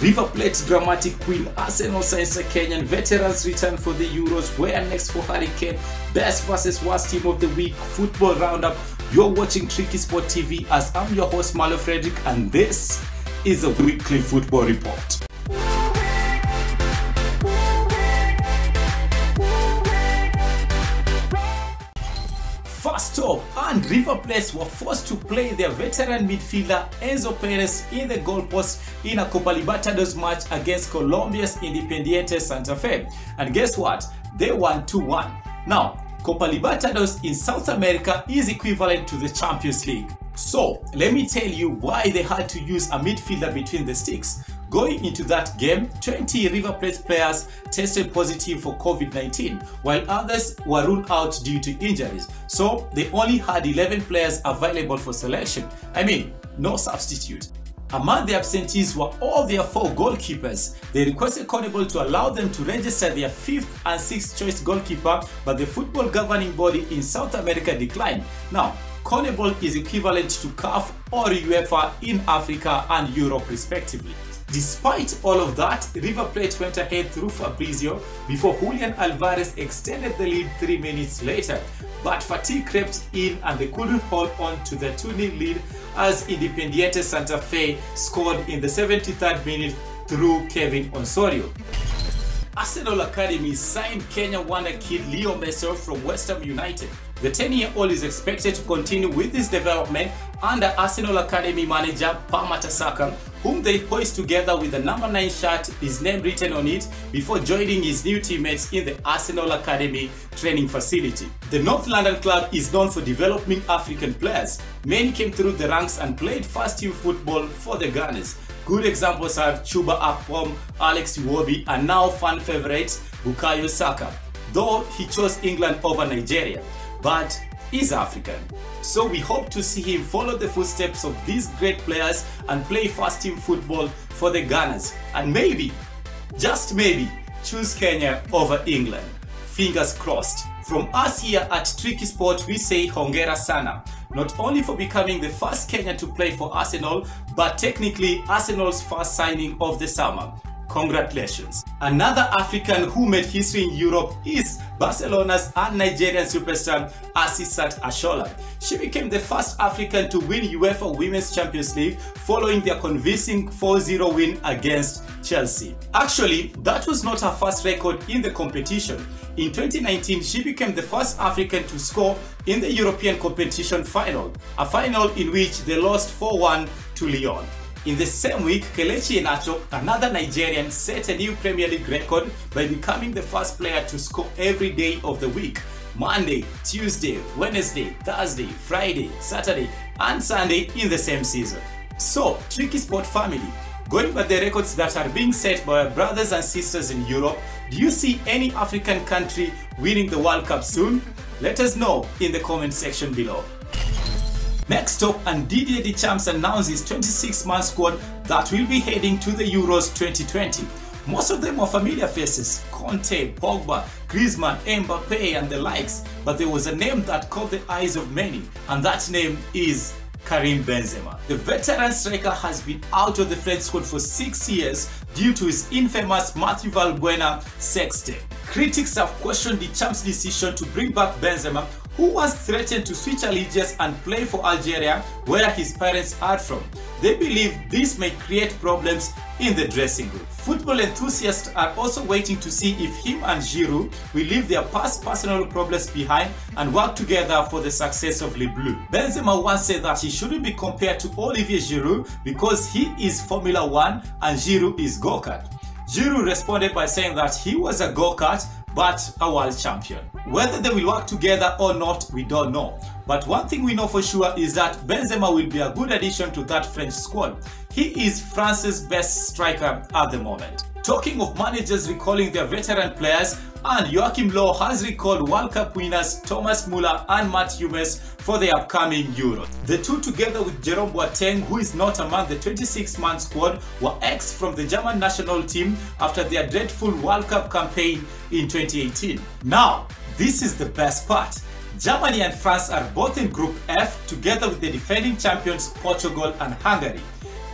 River Plate dramatic win, Arsenal signs a Kenyan, veterans return for the Euros, where next for Hurricane, best versus worst team of the week, football roundup. You're watching Tricky Sport TV as I'm your host Marlo Frederick, and this is a weekly football report. First up, and River Plate were forced to play their veteran midfielder Enzo Perez in the goalpost in a Copa Libertadores match against Colombia's Independiente Santa Fe. And guess what? They won 2-1. Now, Copa Libertadores in South America is equivalent to the Champions League. So, let me tell you why they had to use a midfielder between the sticks. Going into that game, 20 River Plate players tested positive for COVID-19, while others were ruled out due to injuries. So they only had 11 players available for selection. I mean, no substitute. Among the absentees were all their 4 goalkeepers. They requested CONMEBOL to allow them to register their 5th and 6th choice goalkeeper, but the football governing body in South America declined. Now, CONMEBOL is equivalent to CAF or UEFA in Africa and Europe respectively. Despite all of that, River Plate went ahead through Fabrizio before Julian Alvarez extended the lead 3 minutes later. But fatigue crept in and they couldn't hold on to the 2-0 lead as Independiente Santa Fe scored in the 73rd minute through Kevin Osorio. Arsenal Academy signed Kenya wonder kid Leo Messi from West Ham United. The 10-year-old is expected to continue with his development under Arsenal Academy manager Pam Mertesacker, whom they hoist together with the number 9 shirt, his name written on it, before joining his new teammates in the Arsenal Academy training facility. The North London club is known for developing African players. Many came through the ranks and played first-team football for the Gunners. Good examples are Chuba Akpom, Alex Iwobi, and now fan favorite Bukayo Saka, though he chose England over Nigeria, but he's African. So we hope to see him follow the footsteps of these great players and play first-team football for the Gunners, and maybe, just maybe, choose Kenya over England. Fingers crossed. From us here at Tricky Sport, we say hongera sana, not only for becoming the first Kenyan to play for Arsenal, but technically Arsenal's first signing of the summer. Congratulations. Another African who made history in Europe is Barcelona's and Nigerian superstar Asisat Oshoala. She became the first African to win UEFA Women's Champions League following their convincing 4-0 win against Chelsea. Actually, that was not her first record in the competition. In 2019, she became the first African to score in the European competition final, a final in which they lost 4-1 to Lyon. In the same week, Kelechi Iheanacho, another Nigerian, set a new Premier League record by becoming the first player to score every day of the week: Monday, Tuesday, Wednesday, Thursday, Friday, Saturday, and Sunday in the same season. So, Tricky Sport family, going by the records that are being set by our brothers and sisters in Europe, do you see any African country winning the World Cup soon? Let us know in the comment section below. Next up, and Didier Deschamps announced his 26-man squad that will be heading to the Euros 2020. Most of them are familiar faces: Conte, Pogba, Griezmann, Mbappe and the likes, but there was a name that caught the eyes of many, and that name is Karim Benzema. The veteran striker has been out of the French squad for 6 years due to his infamous Mathieu Valbuena sextape. Critics have questioned Deschamps' decision to bring back Benzema, who was threatened to switch allegiance and play for Algeria, where his parents are from. They believe this may create problems in the dressing room. Football enthusiasts are also waiting to see if him and Giroud will leave their past personal problems behind and work together for the success of Les Bleus. Benzema once said that he shouldn't be compared to Olivier Giroud because he is Formula 1 and Giroud is go-kart. Giroud responded by saying that he was a go-kart but a world champion. Whether they will work together or not, we don't know. But one thing we know for sure is that Benzema will be a good addition to that French squad. He is France's best striker at the moment. Talking of managers recalling their veteran players, and Joachim Löw has recalled World Cup winners Thomas Müller and Mats Hummels for the upcoming Euros. The two, together with Jerome Boateng, who is not among the 26-man squad, were axed from the German national team after their dreadful World Cup campaign in 2018. Now, this is the best part. Germany and France are both in Group F together with the defending champions Portugal and Hungary.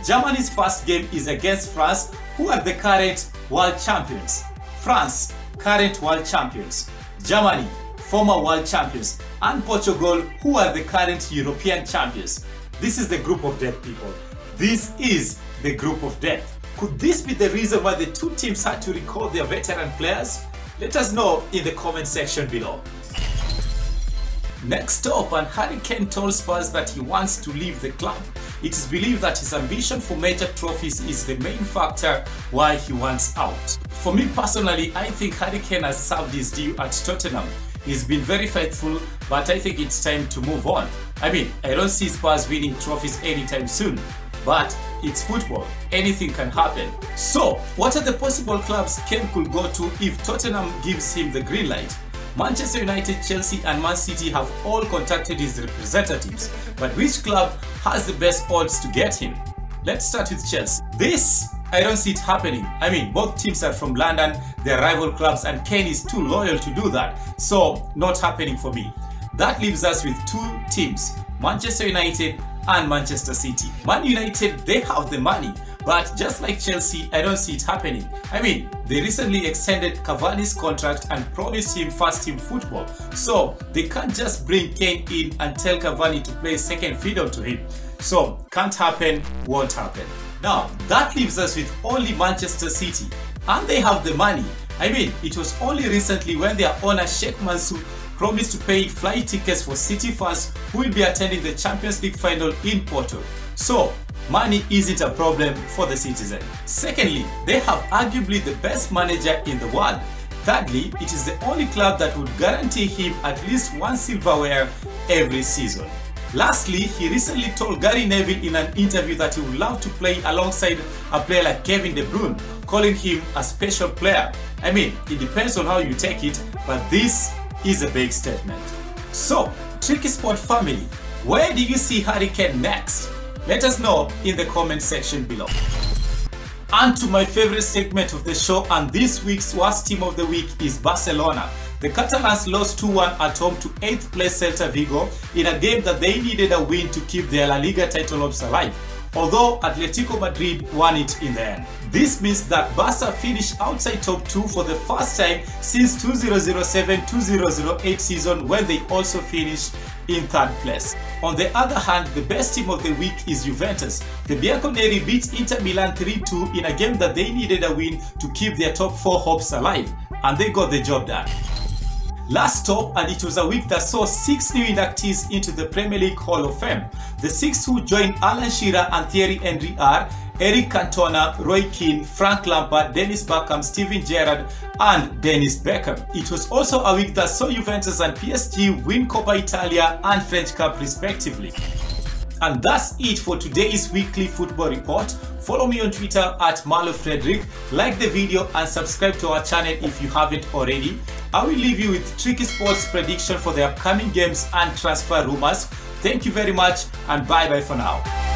Germany's first game is against France, who are the current world champions. France, current world champions. Germany, former world champions. And Portugal, who are the current European champions. This is the group of death, people. This is the group of death. Could this be the reason why the two teams had to recall their veteran players? Let us know in the comment section below. Next up, and Harry Kane told Spurs that he wants to leave the club. It is believed that his ambition for major trophies is the main factor why he wants out. For me personally, I think Harry Kane has served his due at Tottenham. He's been very faithful, but I think it's time to move on. I mean, I don't see Spurs winning trophies anytime soon, but it's football. Anything can happen. So, what are the possible clubs Kane could go to if Tottenham gives him the green light? Manchester United, Chelsea and Man City have all contacted his representatives, but which club has the best odds to get him? Let's start with Chelsea. This, I don't see it happening. I mean, both teams are from London, they're rival clubs, and Kane is too loyal to do that, so not happening for me. That leaves us with two teams, Manchester United and Manchester City. Man United, they have the money, but just like Chelsea, I don't see it happening. I mean, they recently extended Cavani's contract and promised him first-team football, so they can't just bring Kane in and tell Cavani to play second fiddle to him. So, can't happen, won't happen. Now, that leaves us with only Manchester City, and they have the money. I mean, it was only recently when their owner Sheikh Mansour promised to pay flight tickets for City fans who will be attending the Champions League final in Porto. So, money isn't a problem for the citizen. Secondly, they have arguably the best manager in the world. Thirdly, it is the only club that would guarantee him at least one silverware every season. Lastly, he recently told Gary Neville in an interview that he would love to play alongside a player like Kevin De Bruyne, calling him a special player. I mean, it depends on how you take it, but this is a big statement. So, Tricky Sport family, where do you see Harry Kane next? Let us know in the comment section below. And to my favorite segment of the show, and this week's worst team of the week is Barcelona. The Catalans lost 2-1 at home to 8th place Celta Vigo in a game that they needed a win to keep their La Liga title hopes alive, although Atletico Madrid won it in the end. This means that Barca finished outside top 2 for the first time since 2007-2008 season, when they also finished in 3rd place. On the other hand, the best team of the week is Juventus. The Bianconeri beat Inter Milan 3-2 in a game that they needed a win to keep their top 4 hopes alive, and they got the job done. Last stop, and it was a week that saw 6 new inductees into the Premier League Hall of Fame. The 6 who joined Alan Shearer and Thierry Henry are Eric Cantona, Roy Keane, Frank Lampard, Dennis Bergkamp, Steven Gerrard and Dennis Beckham. It was also a week that saw Juventus and PSG win Coppa Italia and French Cup respectively. And that's it for today's weekly football report. Follow me on Twitter at Marlo Frederick, like the video and subscribe to our channel if you haven't already. I will leave you with Tricky Sports prediction for the upcoming games and transfer rumors. Thank you very much and bye bye for now.